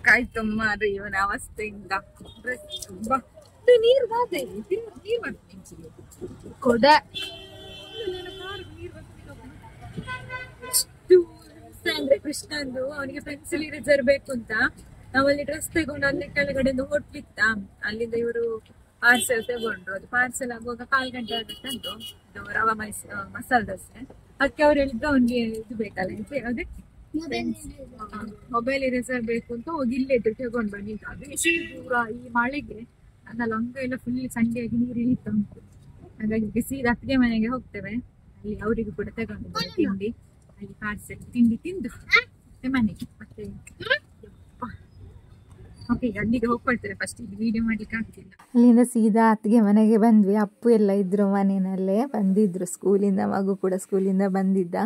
A: ಕಾಯ್ತಮ್ಮ ಇವನ ಅವಸ್ಥೆಯಿಂದ ನೀರು ಕೊಡ ಅಂದ್ರೆ ಕೃಷ್ಣಂದು ಅವನಿಗೆ ಪೆನ್ಸಿಲ್ ಇರೇಸರ್ ಬೇಕು ಅಂತ ನಾವಲ್ಲಿ ಡ್ರೆಸ್ ತಗೊಂಡು ಅಲ್ಲಿ ಕೆಳಗಡೆಯಿಂದ ಹೊಟ್ಲಿತ್ತ. ಅಲ್ಲಿಂದ ಇವರು ಪಾರ್ಸೆಲ್ ತಗೊಂಡ್ರು. ಅದು ಪಾರ್ಸೆಲ್ ಆಗುವಾಗ 1/4 ಗಂಟೆ ಆಗುತ್ತಂತು. ಇದು ರವಾ ಮಸಾಲೆ ದೋಸೆ. ಅದಕ್ಕೆ ಅವ್ರು ಹೇಳಿದ್ರು ಅವನಿಗೆ ಇದು ಬೇಕಲ್ಲ, ಅದೇ ಮೊಬೈಲ್ ಇರೇಸರ್ ಬೇಕು ಅಂತ ಹೋಗಿ ಇಲ್ಲೇ ತಗೊಂಡ್ ಬನ್ನಿ. ಅದು ಎಷ್ಟು ದೂರ ಈ ಮಳೆಗೆ ನನ್ನ ಲಂಗ ಎಲ್ಲ ಫುಲ್ ಸಂಡೆಯಾಗಿ ನೀರು ಇಳಿತಾ ಉಂಟು. ಹಾಗಾಗಿ ಸೀದಾ ಅತ್ತಿಗೆ ಮನೆಗೆ ಹೋಗ್ತೇವೆ. ಅಲ್ಲಿ ಅವರಿಗೂ ಕೂಡ ತಗೊಂಡು ತಿಂಡಿ, ಅಲ್ಲಿ ಪಾರ್ಸೆಲ್ ತಿಂಡಿ ತಿಂದು ಮತ್ತೆ ಮನೆಗೆ. ಮತ್ತೆ ಓಕೆ, ಅಲ್ಲಿಗೆ ಹೋಗ್ಕೊಳ್ತೇವೆ. ಫಸ್ಟ್ ಇಲ್ಲಿ ವಿಡಿಯೋ ಮಾಡ್ಲಿಕ್ಕೆ ಆಗ್ತಿಲ್ಲ.
B: ಅಲ್ಲಿಂದ ಸೀದಾ ಅತ್ತಿಗೆ ಮನೆಗೆ ಬಂದ್ವಿ. ಅಪ್ಪು ಎಲ್ಲ ಇದ್ರು ಮನೆಯಲ್ಲೇ, ಬಂದಿದ್ರು ಸ್ಕೂಲಿಂದ. ಮಗು ಕೂಡ ಸ್ಕೂಲಿಂದ ಬಂದಿದ್ದ.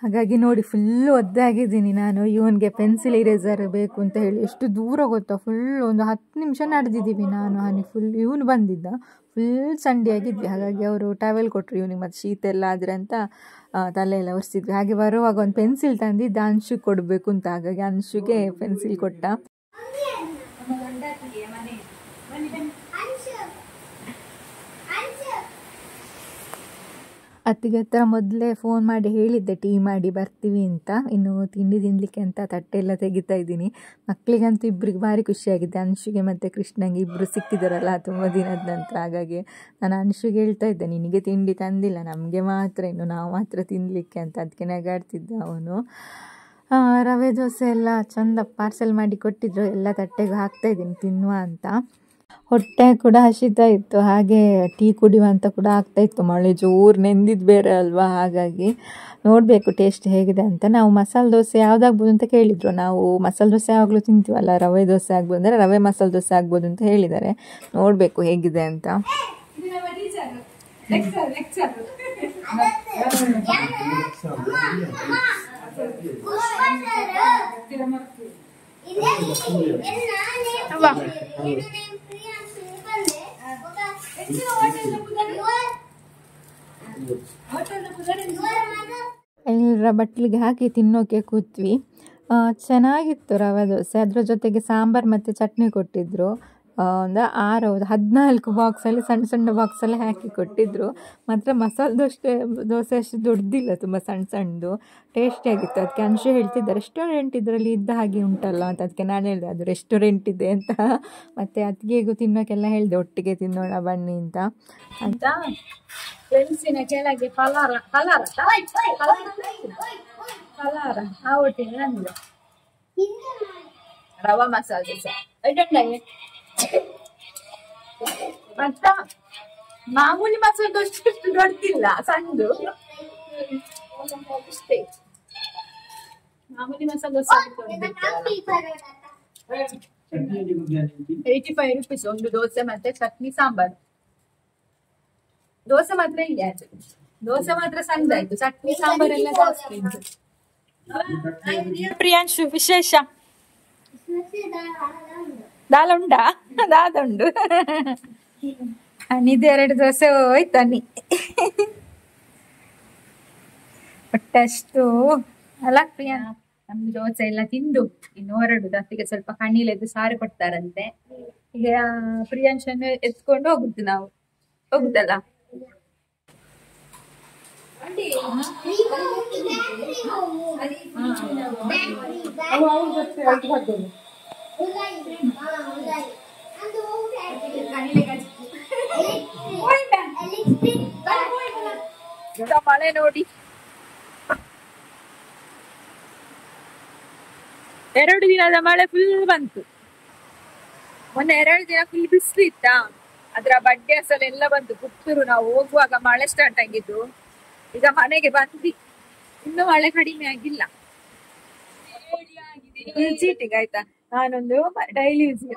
B: ಹಾಗಾಗಿ ನೋಡಿ ಫುಲ್ಲು ಒದ್ದಾಗಿದ್ದೀನಿ ನಾನು. ಇವನಿಗೆ ಪೆನ್ಸಿಲ್ ಇರೇಸರ್ ಬೇಕು ಅಂತ ಹೇಳಿ ಎಷ್ಟು ದೂರ ಗೊತ್ತಾ, ಫುಲ್ ಒಂದು 10 ನಿಮಿಷ ನಡೆದಿದ್ದೀವಿ ನಾನು ಹನಿ. ಫುಲ್ ಇವನು ಬಂದಿದ್ದ, ಫುಲ್ ಸಂಡಿಯಾಗಿದ್ವಿ. ಹಾಗಾಗಿ ಅವರು ಟವೆಲ್ ಕೊಟ್ಟರು ಇವನಿಗೆ, ಮತ್ತು ಶೀತ ಎಲ್ಲ ಆದರೆ ಅಂತ ತಲೆ ಎಲ್ಲ ಒರೆಸಿದ್ವಿ. ಹಾಗೆ ಬರುವಾಗ ಒಂದು ಪೆನ್ಸಿಲ್ ತಂದಿದ್ದ ಅಂಶುಗೆ ಕೊಡಬೇಕು ಅಂತ. ಹಾಗಾಗಿ ಅಂಶುಗೆ ಪೆನ್ಸಿಲ್ ಕೊಟ್ಟ. ಅತ್ತಿಗೆ ಹತ್ರ ಮೊದಲೇ ಫೋನ್ ಮಾಡಿ ಹೇಳಿದ್ದೆ ಟೀ ಮಾಡಿ ಬರ್ತೀವಿ ಅಂತ. ಇನ್ನು ತಿಂಡಿ ತಿನ್ನಲಿಕ್ಕೆ ಅಂತ ತಟ್ಟೆ ಎಲ್ಲ ತೆಗಿತಾ ಇದ್ದೀನಿ. ಮಕ್ಕಳಿಗಂತೂ ಇಬ್ಬರಿಗೆ ಭಾರಿ ಖುಷಿಯಾಗಿದೆ, ಅಂಶುಗೆ ಮತ್ತು ಕೃಷ್ಣಂಗೆ ಇಬ್ಬರು ಸಿಕ್ಕಿದಾರಲ್ಲ ತುಂಬ ದಿನದ ನಂತರ. ಹಾಗಾಗಿ ನಾನು ಅಂಶುಗೆ ಹೇಳ್ತಾ ಇದ್ದೆ, ನಿನಗೆ ತಿಂಡಿ ತಂದಿಲ್ಲ, ನಮಗೆ ಮಾತ್ರ, ಇನ್ನು ನಾವು ಮಾತ್ರ ತಿನ್ನಲಿಕ್ಕೆ ಅಂತ. ಅದಕ್ಕೆ ನಗಾಡ್ತಿದ್ದ ಅವನು. ರವೆ ದೋಸೆ ಎಲ್ಲ ಚೆಂದ ಪಾರ್ಸೆಲ್ ಮಾಡಿ ಕೊಟ್ಟಿದ್ರು, ಎಲ್ಲ ತಟ್ಟೆಗೆ ಹಾಕ್ತಾಯಿದ್ದೀನಿ ತಿನ್ನುವ ಅಂತ. ಹೊಟ್ಟೆ ಕೂಡ ಹಸಿತಾ ಇತ್ತು, ಹಾಗೆ ಟೀ ಕುಡಿಯುವಂತ ಕೂಡ ಆಗ್ತಾಯಿತ್ತು. ಮಳೆ ಜೋರು ನೆಂದಿದ್ದು ಬೇರೆ ಅಲ್ವಾ, ಹಾಗಾಗಿ ನೋಡಬೇಕು ಟೇಸ್ಟ್ ಹೇಗಿದೆ ಅಂತ. ನಾವು ಮಸಾಲೆ ದೋಸೆ ಯಾವುದಾಗ್ಬೋದು ಅಂತ ಕೇಳಿದರು. ನಾವು ಮಸಾಲೆ ದೋಸೆ ಯಾವಾಗಲೂ ತಿಂತೀವಲ್ಲ, ರವೆ ದೋಸೆ ಆಗ್ಬೋದು ಅಂದರೆ ರವೆ ಮಸಾಲೆ ದೋಸೆ ಆಗ್ಬೋದು ಅಂತ ಹೇಳಿದ್ದಾರೆ. ನೋಡಬೇಕು ಹೇಗಿದೆ ಅಂತ. ಎಲ್ಲರ ಬಟ್ಲಿಗೆ ಹಾಕಿ ತಿನ್ನೋಕೆ ಕೂತ್ವಿ. ಚೆನ್ನಾಗಿತ್ತು ರವೆ ದೋಸೆ. ಅದ್ರ ಜೊತೆಗೆ ಸಾಂಬಾರು ಮತ್ತು ಚಟ್ನಿ ಕೊಟ್ಟಿದ್ದರು. ಒಂದು 14 ಬಾಕ್ಸಲ್ಲಿ ಸಣ್ಣ ಸಣ್ಣ ಬಾಕ್ಸಲ್ಲಿ ಹಾಕಿ ಕೊಟ್ಟಿದ್ದರು. ಮಾತ್ರ ಮಸಾಲೆ ದೋಸೆ ಅಷ್ಟು ದೊಡ್ಡದಿಲ್ಲ, ತುಂಬ ಸಣ್ಣ ಸಣ್ಣದು, ಟೇಸ್ಟಿಯಾಗಿತ್ತು. ಅದಕ್ಕೆ ಅಂಶು ಹೇಳ್ತಿದ್ದೆ ರೆಸ್ಟೋರೆಂಟ್ ಇದರಲ್ಲಿ ಇದ್ದ ಹಾಗೆ ಉಂಟಲ್ಲ ಅಂತ. ಅದಕ್ಕೆ ನಾನು ಹೇಳಿದೆ ಅದು ರೆಸ್ಟೋರೆಂಟ್ ಇದೆ ಅಂತ. ಮತ್ತು ಅದಕ್ಕೇಗೂ ತಿನ್ನೋಕ್ಕೆಲ್ಲ ಹೇಳಿದೆ ಒಟ್ಟಿಗೆ ತಿನ್ನೋಣ ಬನ್ನಿ ಅಂತ.
A: ಫ್ರೆಂಡ್ಸಿನ ಕೆಳಗೆ ಫಲಾರ ಆ ಒಟ್ಟಿಗೆ ನಂದು ರವಾ ಮಸಾಲೆ ದೋಸೆ ಮತ್ತ ಮಾಮೂಲಿ ಮಸಾಲೆ ದೋಸೆ ಅಷ್ಟು ದೊಡ್ಡದಿಲ್ಲ, ಸಣ್ಣದು ಅಷ್ಟೇ. ಮಾಮೂಲಿ ಮಸಾಲೆ ದೋಸೆ 85 rupees ಒಂದು ದೋಸೆ ಮತ್ತೆ ಚಟ್ನಿ ಸಾಂಬಾರು. ದೋಸೆ ಮಾತ್ರ ಇಲ್ಲಿ ಆಯ್ತು, ದೋಸೆ ಮಾತ್ರ ಸಣ್ಣದಾಯ್ತು, ಚಟ್ನಿ ಸಾಂಬಾರೆಲ್ಲ ಜಾಸ್ತಿ ಉಂಟು.
B: ಪ್ರಿಯಾಂಶು ವಿಶೇಷ ದಾಲ ಉಂಡಾ? ದಾದುಂಡು. ನಿದ್ದೆ 2 ದೋಸೆ ಹೋಯ್ತನಿ ಒಟ್ಟಷ್ಟು ಅಲ್ಲ ಪ್ರಿಯಾ. ನಮ್ದು ದೋಸೆ ಎಲ್ಲ ತಿಂದು ಇನ್ನು ಹೊರಡುದು. ಅತ್ತಿಗೆ ಸ್ವಲ್ಪ ಕಣ್ಣಿಲೆದ್ದು ಸಾರು ಕೊಡ್ತಾರಂತೆ. ಈಗ ಪ್ರಿಯಾಂಶನ್ನು ಎತ್ಕೊಂಡು ಹೋಗುದು, ನಾವು ಹೋಗುದಲ್ಲ. ಮಳೆ ನೋಡಿ 2 ದಿನದ ಮಳೆ ಫುಲ್ ಬಂತು. ಮೊನ್ನೆ 2 ದಿನ ಫುಲ್ ಬಿಸಿಲು ಇತ್ತಾ, ಅದ್ರ ಬಡ್ಡೆ ಅಸಲು ಎಲ್ಲ ಬಂತು. ಪುತ್ತೂರು ನಾವು ಹೋಗುವಾಗ ಮಳೆ ಸ್ಟಾರ್ಟ್ ಆಗಿದ್ದು. ಈಗ ಮನೆಗೆ ಬಂದ್ವಿ, ಇನ್ನು ಮಳೆ ಕಡಿಮೆ ಆಗಿಲ್ಲ. ಚೀಟಿಂಗ್ ಆಯ್ತಾ, ನಾನೊಂದು ಡೈಲಿ ಯೂಸ್ಗೆ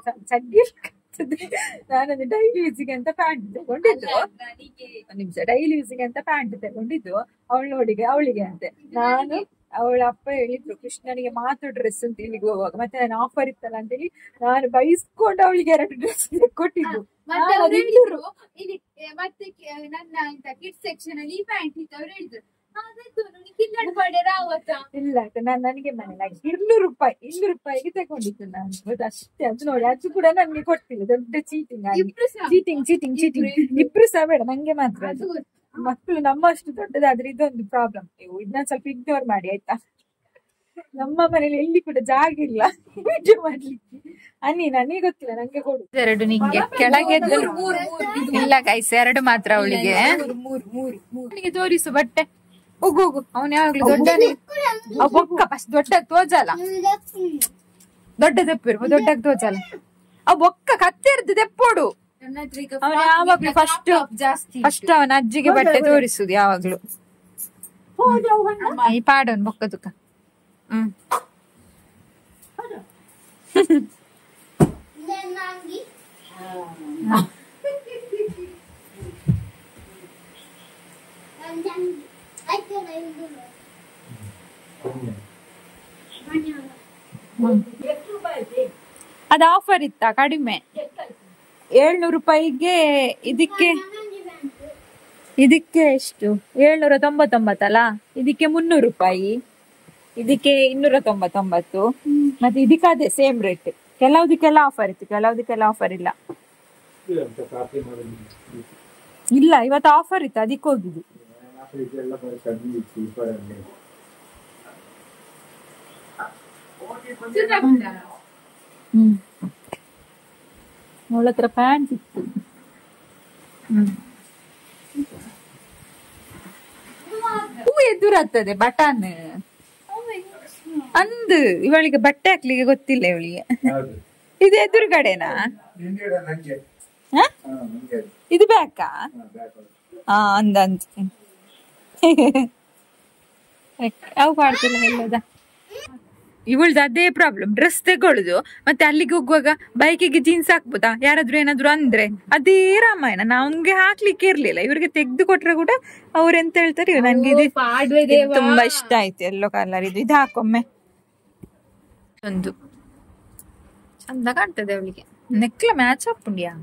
B: ಡೈಲಿ ಯೂಸಿಗೆ ಅಂತ ಪ್ಯಾಂಟ್ ತಗೊಂಡಿದ್ದು. ಒಂದ್ ನಿಮಿಷ, ಡೈಲಿ ಯೂಸಿಗೆ ಅಂತ ಪ್ಯಾಂಟ್ ತಗೊಂಡಿದ್ದು ಅವಳಿಗೆ ಅಂತೆ. ನಾನು ಅವಳ ಅಪ್ಪ ಹೇಳಿದ್ರು ಕೃಷ್ಣನಿಗೆ ಮಾತ್ರ ಡ್ರೆಸ್ ಅಂತ ಇಲ್ಲಿಗೆ ಹೋಗುವಾಗ. ಮತ್ತೆ ನಾನು ಆಫರ್ ಇತ್ತಲ್ಲ ಅಂತೇಳಿ ನಾನು ಬೈಸ್ಕೊಂಡು ಅವಳಿಗೆ 2 ಡ್ರೆಸ್ ಕೊಟ್ಟಿದ್ದು.
A: ಮತ್ತೆ ನನ್ನ ಕಿಡ್ಸ್ ಸೆಕ್ಷನ್ ಅಲ್ಲಿ ಈ ಪ್ಯಾಂಟ್ ಇತ್ತು. ಅವ್ರು ಹೇಳಿದ್ರು
B: ಇಲ್ಲ ನಾನು ನನಗೆ ಮನೇಲಿ 200 ರೂಪಾಯಿಗೆ ತಗೊಂಡಿದ್ದು ನಾನು. ಅಷ್ಟೇ, ಅದು ನೋಡಿ ಅದು ಕೂಡ ನನ್ಗೆ ಕೊಡ್ತಿಲ್ಲ. ದೊಡ್ಡ ಚೀಟಿಂಗ್ ಇಬ್ರು ಸಹ ಬೇಡ, ನಂಗೆ ಮಾತ್ರ. ಅದು ಮಕ್ಕಳು ನಮ್ಮಷ್ಟು ದೊಡ್ಡದಾದ್ರೆ ಇದೊಂದು ಪ್ರಾಬ್ಲಮ್. ನೀವು ಇದನ್ನ ಸ್ವಲ್ಪ ಇಗ್ನೋರ್ ಮಾಡಿ ಆಯ್ತಾ. ನಮ್ಮ ಮನೇಲಿ ಎಲ್ಲಿ ಕೂಡ ಜಾಗ ಇಲ್ಲ ವಿಡಿಯೋ ಮಾಡ್ಲಿಕ್ಕೆ. ನನಗೆ ಗೊತ್ತಿಲ್ಲ, ನಂಗೆ ಕೊಡು 2 ನಿಂಗೆ. ಕೆಳಗೆ ಇಲ್ಲ ಗೈಸ್, 2 ಮಾತ್ರ ಅವಳಿಗೆ. ಮೂರಿಗೆ ತೋರಿಸು ಬಟ್ಟೆ. ಹೋಗು ಅವನು ಯಾವಾಗ್ಲೂ ದೊಡ್ಡನೇ. ಬೊಕ್ಕ ಫಸ್ಟ್ ದೊಡ್ಡದ್ ತೋಜಲ್ಲ, ದೊಡ್ಡ ತೆಪ್ಪಿರು, ದೊಡ್ಡಗ್ ತೋಜಲ್ಲ. ಅವ್ ಬೊಕ್ಕ ಕತ್ತಿರ್ದು ತೆಪ್ಪೋಡು. ಅವನು ಯಾವಾಗ್ಲೂ ಫಸ್ಟ್ ಅವನ ಅಜ್ಜಿಗೆ ಬಟ್ಟೆ ತೋರಿಸುದು ಯಾವಾಗ್ಲೂ. ಈ ಪಾಡವನ್ ಬೊಕ್ಕ ತುಕ. ಅದು ಆಫರ್ ಇತ್ತ ಕಡಿಮೆ, 700 ರೂಪಾಯಿಗೆ. ಇದಕ್ಕೆ ಎಷ್ಟು 799 ಅಲ್ಲ, ಇದಕ್ಕೆ 300 ರೂಪಾಯಿ, ಇದಕ್ಕೆ 299. ಮತ್ತೆ ಇದಕ್ಕೆ ಅದೇ ಸೇಮ್ ರೇಟ್. ಕೆಲವುದಕ್ಕೆಲ್ಲ ಆಫರ್ ಇತ್ತು, ಕೆಲವುದಕ್ಕೆಲ್ಲ ಆಫರ್ ಇಲ್ಲ. ಇಲ್ಲ ಇವತ್ತು ಆಫರ್ ಇತ್ತು, ಅದಕ್ಕೆ ಹೋಗಿದ್ದು. ಅವಳ ಹತ್ರ ಪ್ಯಾಂಟ್ ಇತ್ತು. ಹೂ ಎದುರಾಗ್ತದೆ ಬಟನ್ ಅಂದು. ಇವಳಿಗೆ ಬಟ್ಟೆ ಹಾಕ್ಲಿಕ್ಕೆ ಗೊತ್ತಿಲ್ಲ ಇವಳಿಗೆ. ಇದು ಎದುರುಗಡೆನಾ? ಇದು ಬ್ಯಾಕಾ? ಅಂದ ಯಾವ ಮಾಡ್ತಿಲ್ಲ ಹೇಳದ. ಇವಳ್ದು ಅದೇ ಪ್ರಾಬ್ಲಮ್, ಡ್ರೆಸ್ ತಗೊಳ್ಳುದು ಮತ್ತೆ ಅಲ್ಲಿಗೆ ಹೋಗುವಾಗ ಬೈಕಿಗೆ ಜೀನ್ಸ್ ಹಾಕ್ಬೋದಾ ಯಾರಾದ್ರೂ ಏನಾದ್ರು ಅಂದ್ರೆ ಅದೇ ರಾಮಾಯಣ. ನಮ್ಗೆ ಹಾಕ್ಲಿಕ್ಕೆ ಇರ್ಲಿಲ್ಲ, ಇವ್ರಿಗೆ ತೆಗ್ದು ಕೊಟ್ರೆ ಕೂಡ ಅವ್ರ ಎಂತ ಹೇಳ್ತಾರೆ, ನನ್ಗೆ ಇದು ತುಂಬಾ ಇಷ್ಟ ಆಯ್ತು, ಎಲ್ಲೋ ಕಲರ್ ಇದು ಹಾಕೊಮ್ಮೆ. ಒಂದು ಚಂದ ಕಾಣ್ತದೆ ಅವಳಿಗೆ. ನೆಕ್ಲ ಮ್ಯಾಚ್ ಹಾಕೊಂಡ್ಯಾ,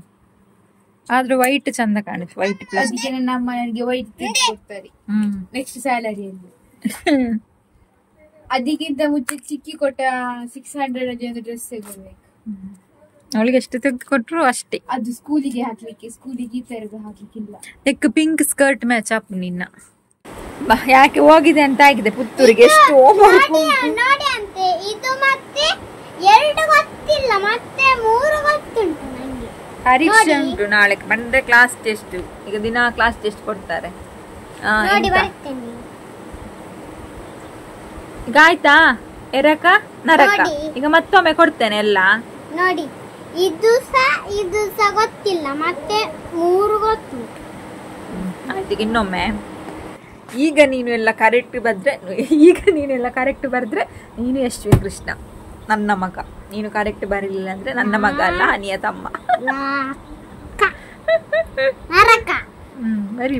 B: ಆದ್ರೂ ವೈಟ್ ಚಂದ ಕಾಣುತ್ತೆ. ವೈಟ್ ಪ್ಲಸ್
A: ನಮ್ಮ ಮನೆಗೆ ವೈಟ್ ಕೊಡ್ತಾರೆ ನೆಕ್ಸ್ಟ್ ಸ್ಯಾಲರಿಯಲ್ಲಿ. ಅದಕ್ಕಿಂತ ಮುಂಚೆ ಚಿಕ್ಕಿ ಕೊಟ್ಟ 600 ಒಂದು ಡ್ರೆಸ್ ತಗೊಳ್ಬೇಕು.
B: ಅವಳಿಗೆ ಎಷ್ಟು ತೆಗೆದು ಕೊಟ್ರು ಅಷ್ಟೇ.
A: ಅದು ಸ್ಕೂಲಿಗೆ ಹಾಕ್ಲಿಕ್ಕೆ, ಸ್ಕೂಲಿಗೆ ಈ ತರದ್ದು ಹಾಕ್ಲಿಕ್ಕಿಲ್ಲ.
B: Like pink skirt match up ನಿನ್ನ. ಯಾಕೆ ಹೋಗಿದೆ ಅಂತ ಆಗಿದೆ ಪುತ್ತೂರಿಗೆ. ಎಷ್ಟು
C: ನೋಡಿ ಅಂತೆ ಇದು ಮತ್ತೆ 2 ಗೊತ್ತಿಲ್ಲ, ಮತ್ತೆ 3 ಗೊತ್ತುಂಟು ನಂಗೆ.
B: ಪರೀಕ್ಷೆ ಉಂಟು ನಾಳೆ, ಬಂದ್ರೆ ಕ್ಲಾಸ್ ಟೆಸ್ಟ್. ಈಗ ದಿನ ಕ್ಲಾಸ್ ಟೆಸ್ಟ್ ಕೊಡ್ತಾರೆ.
C: ನೋಡಿ ಬರ್ತೇನೆ
B: ಈಗ ಆಯ್ತಾ ಎರಕ ನರಕ. ಈಗ ಮತ್ತೊಮ್ಮೆ ಕೊಡ್ತೇನೆ ಎಲ್ಲ
C: ನೋಡಿ. ಇದು ಸಹ ಗೊತ್ತಿಲ್ಲ, ಮತ್ತೆ 3 ಗೊತ್ತು.
B: ಆಯ್ತು. ಇನ್ನೊಮ್ಮೆ ಈಗ ನೀನು ಎಲ್ಲ ಕರೆಕ್ಟ್ ಬರೆದ್ರೆ ನೀನು ಯಶ್ವಿ ಕೃಷ್ಣ ನನ್ನ ಮಗ. ನೀನು ಕರೆಕ್ಟ್ ಬರಲಿಲ್ಲ ಅಂದ್ರೆ ನನ್ನ ಮಗ ಅಲ್ಲ, ಅನಿಯ ತಮ್ಮ.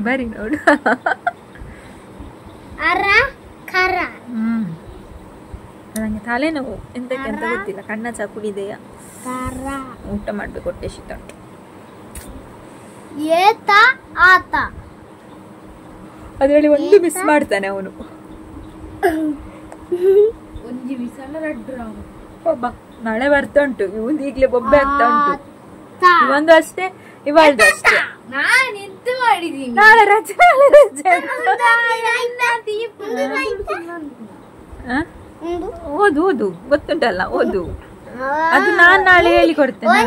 B: ಬರಿ ನೋಡು. ನನಗೆ ತಲೆನೋವು ಎಂತಕ್ಕೆ ಅಂತ ಗೊತ್ತಿಲ್ಲ. ಕಣ್ಣ ಚಾ ಕುಡಿದೆಯಾ? ಊಟ ಮಾಡ್ಬೇಕು, ಹೊಟ್ಟೆ ಶೀತ ಉಂಟು. ಅದರಲ್ಲಿ ಒಂದು ಮಿಸ್ ಮಾಡ್ತಾನೆ ಅವನು. ನಾಳೆ ಬರ್ತಾ ಉಂಟು ಇವಂದು, ಈಗ್ಲೇ ಬೊಬ್ಬೆ ಆಗ್ತಾ ಉಂಟು. ಇವೊಂದು ಅಷ್ಟೇ, ಇವಳ್ದು ಅಷ್ಟೇ. ನಾಳೆ ರಜೆ. ಓದು ಗೊತ್ತುಂಟಲ್ಲ, ಓದು. ಅದು ನಾನ್ ನಾಳೆ ಹೇಳಿ ಕೊಡ್ತೇನೆ.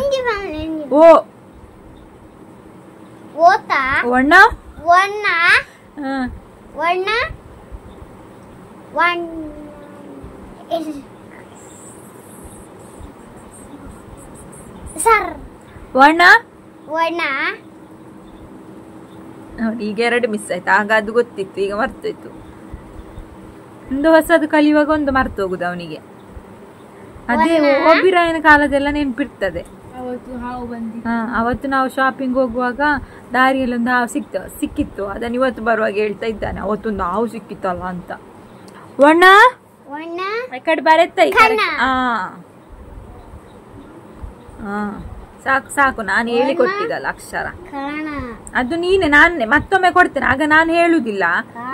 B: ಈಗ 2 ಮಿಸ್ ಆಯ್ತು. ಆಗ ಅದು ಗೊತ್ತಿತ್ತು, ಈಗ ಮರ್ತೋಯ್ತು. ಒಂದು ಹೊಸದು ಕಲಿಯುವಾಗ ಒಂದು ಮರ್ತು ಹೋಗುದು ಅವನಿಗೆ. ಅದೇ ಒಬ್ಬಿರಾಯನ ಕಾಲದೆಲ್ಲ ನೆನ್ಪಿರ್ತದೆ. ಅವತ್ತು ನಾವು ಶಾಪಿಂಗ್ ಹೋಗುವಾಗ ದಾರಿಯಲ್ಲಿ ಒಂದು ಹಾವು ಸಿಕ್ಕಿತ್ತು. ಅದನ್ನ ಇವತ್ತು ಬರುವಾಗ ಹೇಳ್ತಾ ಇದ್ದಾನೆ, ಅವತ್ತೊಂದು ಹಾವು ಸಿಕ್ಕಿತ್ತಲ್ಲ ಅಂತ. ಈ ಕಡೆ ಬರೆತ್ತ. ಸಾಕು ನಾನು ಹೇಳಿ ಕೊಟ್ಟಿದ್ದಲ್ಲ ಅಕ್ಷರ. ಅದು ನೀನೆ, ನಾನೇ ಮತ್ತೊಮ್ಮೆ ಕೊಡ್ತೇನೆ. ಆಗ ನಾನು ಹೇಳುದಿಲ್ಲ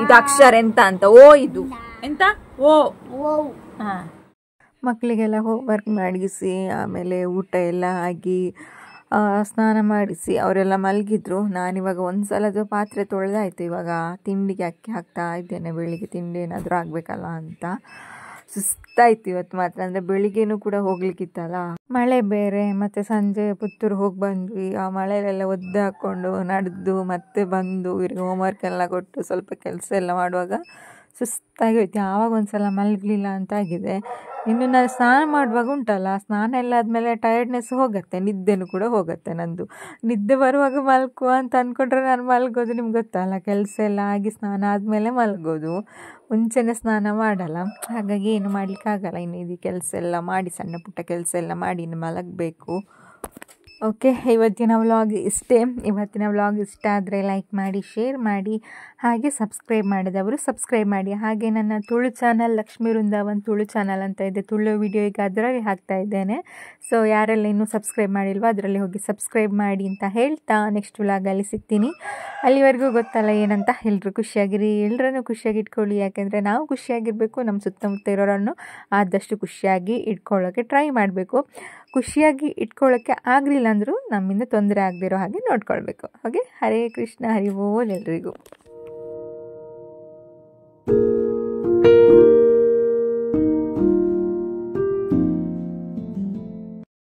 B: ಇದು ಅಕ್ಷರ ಎಂತ ಅಂತ. ಇದು ಎಂತ ಮಕ್ಕಳಿಗೆಲ್ಲ ಹೋಮ್ವರ್ಕ್ ಮಾಡಿಸಿ, ಆಮೇಲೆ ಊಟ ಎಲ್ಲ ಆಗಿ ಸ್ನಾನ ಮಾಡಿಸಿ ಅವರೆಲ್ಲ ಮಲಗಿದ್ರು. ನಾನಿವಾಗ ಒಂದ್ಸಲದು ಪಾತ್ರೆ ತೊಳೆದಾಯ್ತು. ಇವಾಗ ತಿಂಡಿಗೆ ಅಕ್ಕಿ ಹಾಕ್ತಾ ಇದ್ದೇನೆ. ಬೆಳಿಗ್ಗೆ ತಿಂಡಿ ಏನಾದರೂ ಆಗಬೇಕಲ್ಲ ಅಂತ. ಸುಸ್ತಾಯ್ತು ಇವತ್ತು ಮಾತ್ರ. ಅಂದರೆ ಬೆಳಿಗ್ಗೆನೂ ಕೂಡ ಹೋಗ್ಲಿಕ್ಕಿತ್ತಲ್ಲ, ಮಳೆ ಬೇರೆ. ಮತ್ತು ಸಂಜೆ ಪುತ್ತೂರು ಹೋಗಿ ಬಂದ್ವಿ. ಆ ಮಳೆಯಲ್ಲೆಲ್ಲ ಒದ್ದು ಹಾಕ್ಕೊಂಡು ನಡೆದು ಮತ್ತೆ ಬಂದು ಇವ್ರಿಗೆ ಹೋಮ್ವರ್ಕ್ ಎಲ್ಲ ಕೊಟ್ಟು ಸ್ವಲ್ಪ ಕೆಲಸ ಎಲ್ಲ ಮಾಡುವಾಗ ಸುಸ್ತಾಗಿ ಹೋಯ್ತು. ಯಾವಾಗ ಒಂದ್ಸಲ ಮಲಗಲಿಲ್ಲ ಅಂತ ಆಗಿದೆ. ಇನ್ನು ನಾನು ಸ್ನಾನ ಮಾಡುವಾಗ ಉಂಟಲ್ಲ, ಸ್ನಾನ ಎಲ್ಲ ಆದಮೇಲೆ ಟಯರ್ಡ್ನೆಸ್ ಹೋಗುತ್ತೆ, ನಿದ್ದೆನೂ ಕೂಡ ಹೋಗುತ್ತೆ. ನಂದು ನಿದ್ದೆ ಬರುವಾಗ ಮಲ್ಕುವ ಅಂತ ಅಂದ್ಕೊಂಡ್ರೆ ನಾನು ಮಲಗೋದು. ನಿಮ್ಗೆ ಗೊತ್ತಲ್ಲ, ಕೆಲಸ ಎಲ್ಲ ಆಗಿ ಸ್ನಾನ ಆದಮೇಲೆ ಮಲಗೋದು, ಮುಂಚೆನೇ ಸ್ನಾನ ಮಾಡಲ್ಲ. ಹಾಗಾಗಿ ಏನು ಮಾಡಲಿಕ್ಕಾಗಲ್ಲ. ಇನ್ನು ಇದು ಕೆಲಸ ಎಲ್ಲ ಮಾಡಿ, ಸಣ್ಣ ಪುಟ್ಟ ಕೆಲಸ ಎಲ್ಲ ಮಾಡಿ ಇನ್ನು ಮಲಗಬೇಕು. ಓಕೆ, ಇವತ್ತಿನ ವ್ಲಾಗ್ ಇಷ್ಟೇ. ಇವತ್ತಿನ ವ್ಲಾಗ್ ಇಷ್ಟ ಆದರೆ ಲೈಕ್ ಮಾಡಿ, ಶೇರ್ ಮಾಡಿ, ಹಾಗೆ ಸಬ್ಸ್ಕ್ರೈಬ್ ಮಾಡಿದವರು ಸಬ್ಸ್ಕ್ರೈಬ್ ಮಾಡಿ. ಹಾಗೆ ನನ್ನ ತುಳು ಚಾನಲ್ ಲಕ್ಷ್ಮೀ ವೃಂದಾವನ್ ತುಳು ಚಾನಲ್ ಅಂತ ಇದೆ. ತುಳು ವಿಡಿಯೋ ಈಗ ಅದರಲ್ಲಿ ಹಾಕ್ತಾ ಇದ್ದೇನೆ. ಸೊ ಯಾರೆಲ್ಲ ಇನ್ನೂ ಸಬ್ಸ್ಕ್ರೈಬ್ ಮಾಡಿಲ್ವೋ ಅದರಲ್ಲಿ ಹೋಗಿ ಸಬ್ಸ್ಕ್ರೈಬ್ ಮಾಡಿ ಅಂತ ಹೇಳ್ತಾ ನೆಕ್ಸ್ಟ್ ವ್ಲಾಗಲ್ಲಿ ಸಿಗ್ತೀನಿ. ಅಲ್ಲಿವರೆಗೂ ಗೊತ್ತಲ್ಲ ಏನಂತ. ಎಲ್ಲರೂ ಖುಷಿಯಾಗಿರಿ, ಎಲ್ಲರನ್ನೂ ಖುಷಿಯಾಗಿ ಇಟ್ಕೊಳ್ಳಿ. ಯಾಕೆಂದರೆ ನಾವು ಖುಷಿಯಾಗಿರಬೇಕು, ನಮ್ಮ ಸುತ್ತಮುತ್ತ ಇರೋರನ್ನು ಆದಷ್ಟು ಖುಷಿಯಾಗಿ ಇಟ್ಕೊಳ್ಳೋಕ್ಕೆ ಟ್ರೈ ಮಾಡಬೇಕು. ಖುಷಿಯಾಗಿ ಇಟ್ಕೊಳ್ಳೋಕ್ಕೆ ಆಗಲಿಲ್ಲ ಅಂದರೂ ನಮ್ಮಿಂದ ತೊಂದರೆ ಆಗದಿರೋ ಹಾಗೆ ನೋಡ್ಕೊಳ್ಬೇಕು. ಹಾಗೆ ಹರೇ ಕೃಷ್ಣ, ಹರಿ ಬೋಲ್ ಎಲ್ರಿಗೂ.